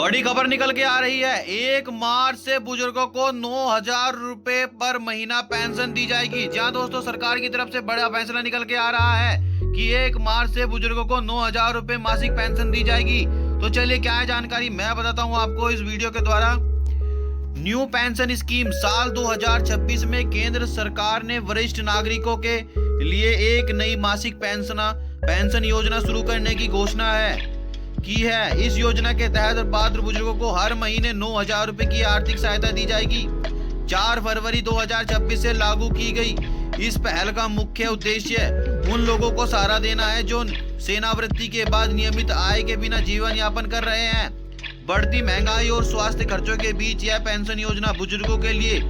बड़ी खबर निकल के आ रही है। 1 मार्च से बुजुर्गों को 9,000 रुपए पर महीना पेंशन दी जाएगी। जहां दोस्तों सरकार की तरफ से बड़ा फैसला निकल के आ रहा है कि 1 मार्च से बुजुर्गों को 9,000 रुपए मासिक पेंशन दी जाएगी। तो चलिए क्या है जानकारी, मैं बताता हूं आपको इस वीडियो के द्वारा। न्यू पेंशन स्कीम साल 2026 में केंद्र सरकार ने वरिष्ठ नागरिकों के लिए एक नई मासिक पेंशन योजना शुरू करने की घोषणा की है। इस योजना के तहत पात्र बुजुर्गों को हर महीने 9,000 रुपए की आर्थिक सहायता दी जाएगी। 4 फरवरी 2026 से लागू की गई इस पहल का मुख्य उद्देश्य उन लोगों को सहारा देना है जो सेवानिवृत्ति के बाद नियमित आय के बिना जीवन यापन कर रहे हैं। बढ़ती महंगाई और स्वास्थ्य खर्चों के बीच यह पेंशन योजना बुजुर्गों के लिए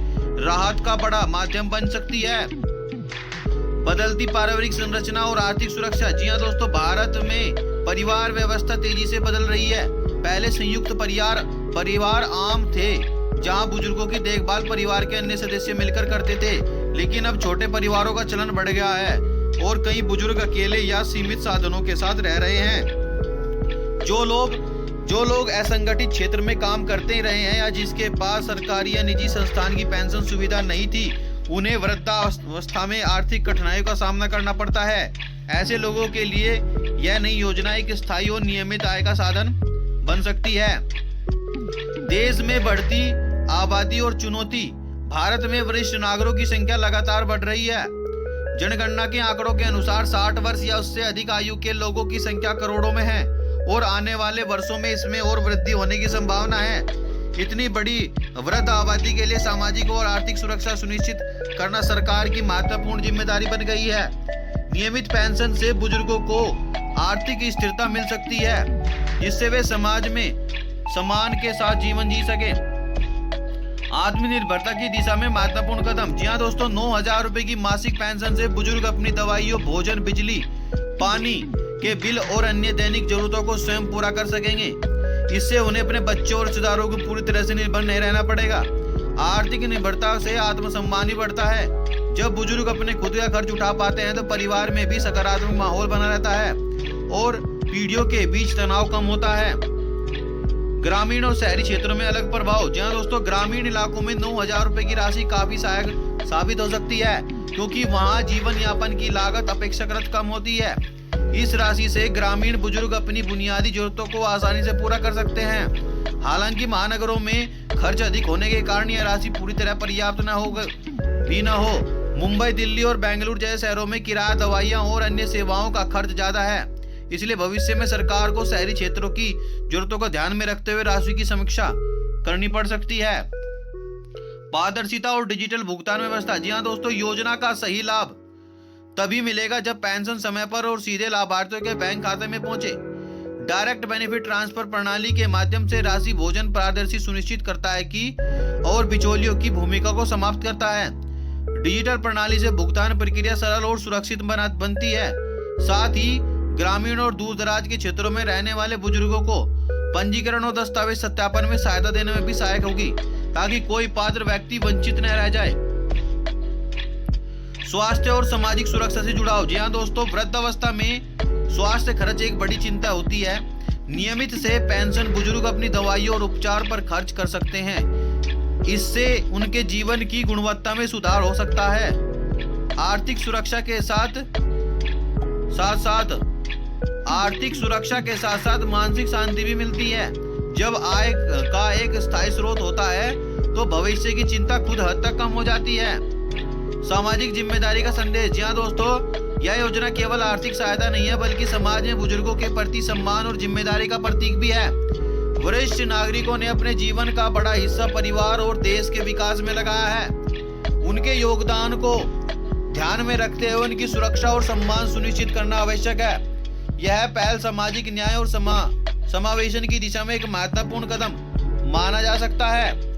राहत का बड़ा माध्यम बन सकती है। बदलती पारिवारिक संरचना और आर्थिक सुरक्षा। जी हाँ दोस्तों, भारत में परिवार व्यवस्था तेजी से बदल रही है। पहले संयुक्त परिवार आम थे, जहां बुजुर्गों की देखभाल परिवार के अन्य सदस्य मिलकर करते थे, लेकिन अब छोटे परिवारों का चलन बढ़ गया है और कई बुजुर्ग अकेले या सीमित साधनों के साथ रह रहे हैं। जो लोग असंगठित क्षेत्र में काम करते रहे हैं या जिसके पास सरकारी या निजी संस्थान की पेंशन सुविधा नहीं थी, उन्हें वृद्धावस्था में आर्थिक कठिनाइयों का सामना करना पड़ता है। ऐसे लोगों के लिए यह नई योजना एक स्थायी और नियमित आय का साधन बन सकती है। देश में बढ़ती आबादी और चुनौती। भारत में वरिष्ठ नागरिकों की संख्या लगातार बढ़ रही है। जनगणना के आंकड़ों के अनुसार 60 वर्ष या उससे अधिक आयु के लोगों की संख्या करोड़ों में है और आने वाले वर्षों में इसमें और वृद्धि होने की संभावना है। इतनी बड़ी वृद्ध आबादी के लिए सामाजिक और आर्थिक सुरक्षा सुनिश्चित करना सरकार की महत्वपूर्ण जिम्मेदारी बन गई है। नियमित पेंशन से बुजुर्गों को आर्थिक स्थिरता मिल सकती है, जिससे वे समाज में सम्मान के साथ जीवन जी सके। आत्मनिर्भरता की दिशा में महत्वपूर्ण कदम। जी हाँ दोस्तों, 9,000 रुपए की मासिक पेंशन से बुजुर्ग अपनी दवाइयों, भोजन, बिजली, पानी के बिल और अन्य दैनिक जरूरतों को स्वयं पूरा कर सकेंगे। इससे उन्हें अपने बच्चों और रिश्तेदारों को पूरी तरह से निर्भर नहीं रहना पड़ेगा। आर्थिक निर्भरता से आत्मसम्मान भी बढ़ता है। जब बुजुर्ग अपने खुद का खर्च उठा पाते हैं तो परिवार में भी सकारात्मक माहौल बना रहता है और पीढ़ियों के बीच तनाव कम होता है। ग्रामीण और शहरी क्षेत्रों में अलग प्रभाव। जहाँ दोस्तों ग्रामीण इलाकों में 9,000 रुपए की राशि काफी सहायक साबित हो सकती है, क्योंकि वहाँ जीवन यापन की लागत अपेक्षाकृत कम होती है। इस राशि से ग्रामीण बुजुर्ग अपनी बुनियादी जरूरतों को आसानी से पूरा कर सकते हैं। हालांकि महानगरों में खर्च अधिक होने के कारण यह राशि पूरी तरह पर्याप्त न हो। मुंबई, दिल्ली और बेंगलुरु जैसे शहरों में किराया, दवाइयां और अन्य सेवाओं का खर्च ज्यादा है। इसलिए भविष्य में सरकार को शहरी क्षेत्रों की जरूरतों को ध्यान में रखते हुए राशि की समीक्षा करनी पड़ सकती है। पारदर्शिता और डिजिटल भुगतान व्यवस्था। जी हाँ दोस्तों, योजना का सही लाभ तभी मिलेगा जब पेंशन समय पर और सीधे लाभार्थियों के बैंक खाते में पहुंचे। डायरेक्ट बेनिफिट ट्रांसफर प्रणाली के माध्यम से राशि भोजन पारदर्शी सुनिश्चित करता है कि और बिचौलियों की भूमिका को समाप्त करता है। डिजिटल प्रणाली से भुगतान प्रक्रिया सरल और सुरक्षित बनती है। साथ ही ग्रामीण और दूर दराज के क्षेत्रों में रहने वाले बुजुर्गों को पंजीकरण और दस्तावेज सत्यापन में सहायता देने में भी सहायक होगी, ताकि कोई पात्र व्यक्ति वंचित न रह जाए। स्वास्थ्य और सामाजिक सुरक्षा से जुड़ाव। जी हाँ दोस्तों, वृद्धावस्था में स्वास्थ्य खर्च एक बड़ी चिंता होती है। नियमित से पेंशन बुजुर्ग अपनी दवाइयों और उपचार पर खर्च कर सकते हैं। इससे उनके जीवन की गुणवत्ता में सुधार हो सकता है। आर्थिक सुरक्षा के साथ साथ मानसिक शांति भी मिलती है। जब आय का एक स्थायी स्रोत होता है तो भविष्य की चिंता खुद हद तक कम हो जाती है। सामाजिक जिम्मेदारी का संदेश। जी हाँ दोस्तों, यह योजना केवल आर्थिक सहायता नहीं है, बल्कि समाज में बुजुर्गों के प्रति सम्मान और जिम्मेदारी का प्रतीक भी है। वरिष्ठ नागरिकों ने अपने जीवन का बड़ा हिस्सा परिवार और देश के विकास में लगाया है। उनके योगदान को ध्यान में रखते हुए उनकी सुरक्षा और सम्मान सुनिश्चित करना आवश्यक है। यह पहल सामाजिक न्याय और समावेशन की दिशा में एक महत्वपूर्ण कदम माना जा सकता है।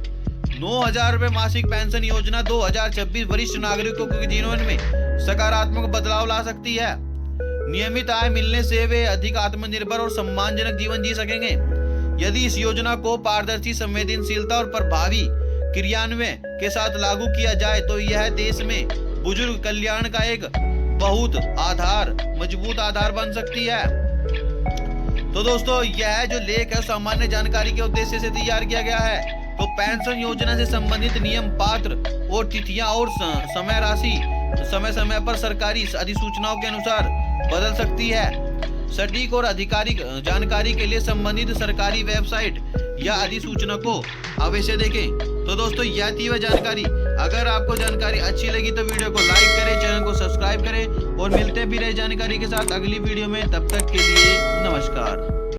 9,000 रुपए मासिक पेंशन योजना 2026 वरिष्ठ नागरिकों के जीवन में सकारात्मक बदलाव ला सकती है। नियमित आय मिलने से वे अधिक आत्मनिर्भर और सम्मानजनक जीवन जी सकेंगे। यदि इस योजना को पारदर्शी, संवेदनशीलता और प्रभावी क्रियान्वयन के साथ लागू किया जाए तो यह देश में बुजुर्ग कल्याण का एक मजबूत आधार बन सकती है। तो दोस्तों यह जो लेख है सामान्य जानकारी के उद्देश्य से तैयार किया गया है। तो पेंशन योजना से संबंधित नियम, पात्र और तिथियां और समय राशि समय समय पर सरकारी अधिसूचनाओं के अनुसार बदल सकती है। सटीक और आधिकारिक जानकारी के लिए संबंधित सरकारी वेबसाइट या अधिसूचना को अवश्य देखें। तो दोस्तों यह थी वह जानकारी। अगर आपको जानकारी अच्छी लगी तो वीडियो को लाइक करें, चैनल को सब्सक्राइब करें और मिलते भी रहे जानकारी के साथ अगली वीडियो में। तब तक के लिए नमस्कार।